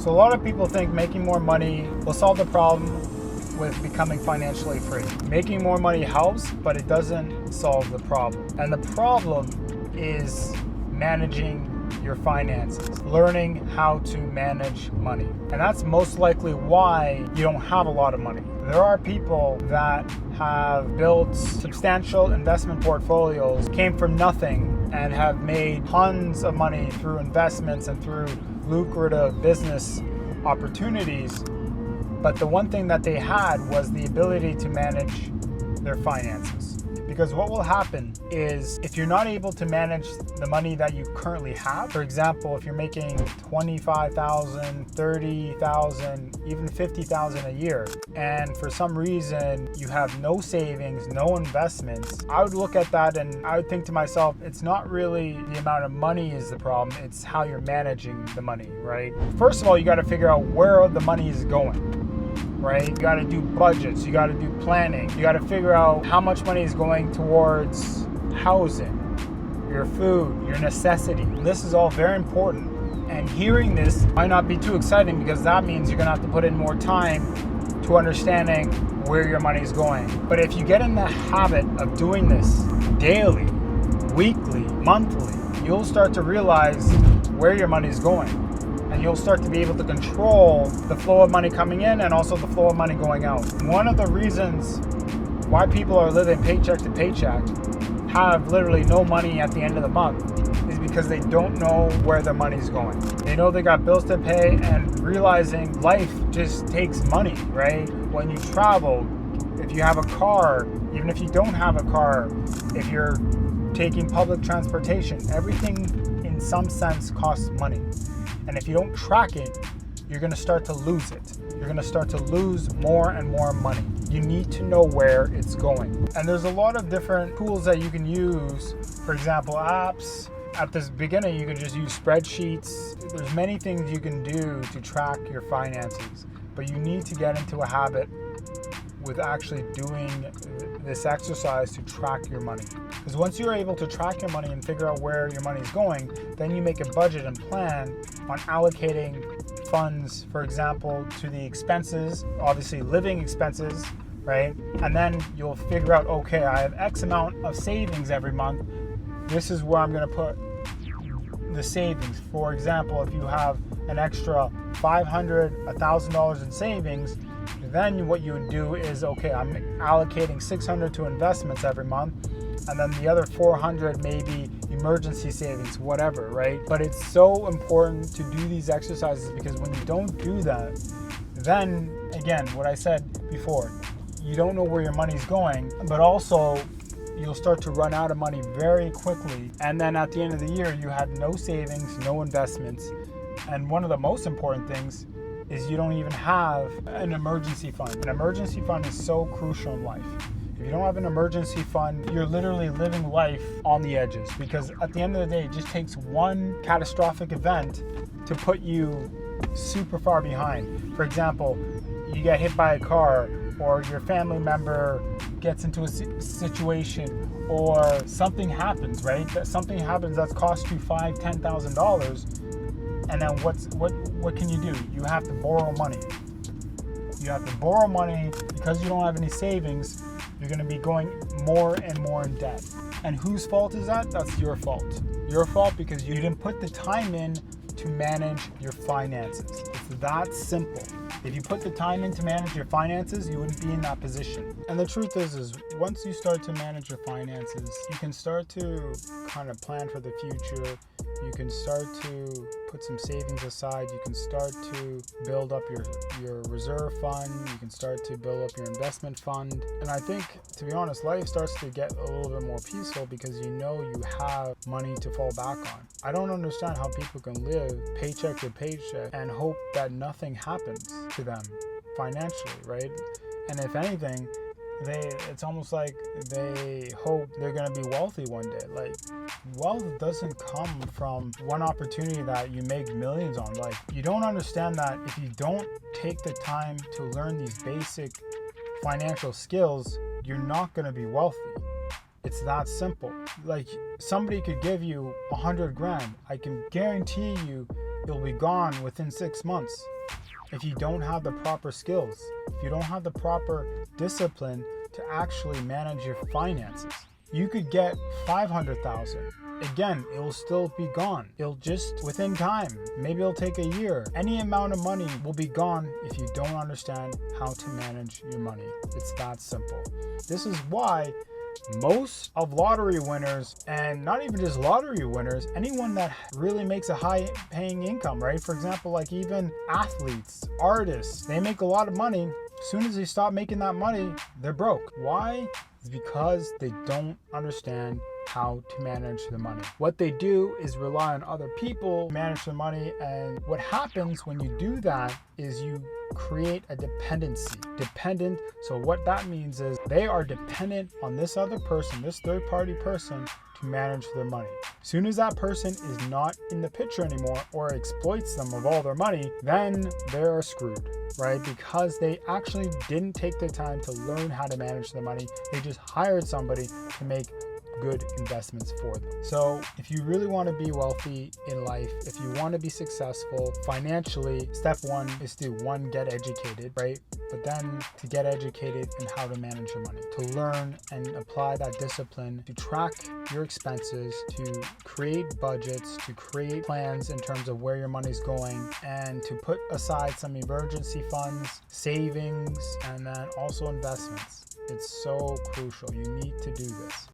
So a lot of people think making more money will solve the problem with becoming financially free. Making more money helps, but it doesn't solve the problem. And the problem is managing your finances, learning how to manage money. And that's most likely why you don't have a lot of money. There are people that have built substantial investment portfolios, came from nothing, and have made tons of money through investments and through lucrative business opportunities. But the one thing that they had was the ability to manage their finances. Because what will happen is if you're not able to manage the money that you currently have, for example, if you're making $25,000, $30,000, even $50,000 a year, and for some reason you have no savings, no investments, I would look at that and I would think to myself, it's not really the amount of money is the problem, it's how you're managing the money, right? First of all, you got to figure out where the money is going. Right? You got to do budgets, you got to do planning, you got to figure out how much money is going towards housing, your food, your necessity. This is all very important. And hearing this might not be too exciting because that means you're going to have to put in more time to understanding where your money is going. But if you get in the habit of doing this daily, weekly, monthly, you'll start to realize where your money is going. And you'll start to be able to control the flow of money coming in and also the flow of money going out. One of the reasons why people are living paycheck to paycheck, have literally no money at the end of the month, is because they don't know where their money's going. They know they got bills to pay, and realizing life just takes money, right? When you travel, if you have a car, even if you don't have a car, if you're taking public transportation, everything in some sense costs money. And if you don't track it, you're going to start to lose it. You're going to start to lose more and more money. You need to know where it's going. And there's a lot of different tools that you can use. For example, apps. At this beginning, you can just use spreadsheets. There's many things you can do to track your finances. But you need to get into a habit with actually doing this exercise to track your money. Because once you're able to track your money and figure out where your money is going, then you make a budget and plan on allocating funds, for example, to the expenses, obviously living expenses, right? And then you'll figure out, okay, I have X amount of savings every month. This is where I'm going to put the savings. For example, if you have an extra $500, $1,000 in savings, then what you would do is, okay, I'm allocating $600 to investments every month, and then the other $400 maybe emergency savings, whatever, right? But it's so important to do these exercises because when you don't do that, then again, what I said before, you don't know where your money's going, but also you'll start to run out of money very quickly. And then at the end of the year, you have no savings, no investments. And one of the most important things is you don't even have an emergency fund. An emergency fund is so crucial in life. If you don't have an emergency fund, you're literally living life on the edges, because at the end of the day, it just takes one catastrophic event to put you super far behind. For example, you get hit by a car, or your family member gets into a situation, or something happens, right? That something happens that's cost you $5,000, $10,000. And then what can you do? You have to borrow money. You have to borrow money because you don't have any savings. You're going to be going more and more in debt. And whose fault is that? That's your fault. Your fault because you didn't put the time in to manage your finances. It's that simple. If you put the time in to manage your finances, you wouldn't be in that position. And the truth is once you start to manage your finances, you can start to kind of plan for the future. You can start to put some savings aside. You can start to build up your reserve fund. You can start to build up your investment fund. And I think, to be honest, life starts to get a little bit more peaceful because you know you have money to fall back on. I don't understand how people can live paycheck to paycheck and hope that nothing happens to them financially, right? And if anything, it's almost like they hope they're going to be wealthy one day. Like, wealth doesn't come from one opportunity that you make millions on. Like, you don't understand that if you don't take the time to learn these basic financial skills, you're not going to be wealthy. It's that simple. Like, somebody could give you 100 grand. I can guarantee you it'll be gone within 6 months. If you don't have the proper skills, if you don't have the proper discipline to actually manage your finances, you could get 500,000. Again, it will still be gone. It'll just within time. Maybe it'll take a year. Any amount of money will be gone if you don't understand how to manage your money. It's that simple. This is why most of lottery winners, and not even just lottery winners, anyone that really makes a high paying income, right? For example, like even athletes, artists, they make a lot of money. As soon as they stop making that money, they're broke. Why? It's because they don't understand how to manage the money. What they do is rely on other people to manage their money, and what happens when you do that is you create a dependency. So what that means is they are dependent on this other person, this third party person, to manage their money. As soon as that person is not in the picture anymore or exploits them of all their money, then they're screwed, right? Because they actually didn't take the time to learn how to manage their money. They just hired somebody to make good investments for them. So if you really want to be wealthy in life, if you want to be successful financially, step one is to get educated, right? But then to get educated in how to manage your money, to learn and apply that discipline, to track your expenses, to create budgets, to create plans in terms of where your money's going, and to put aside some emergency funds, savings, and then also investments. It's so crucial. You need to do this.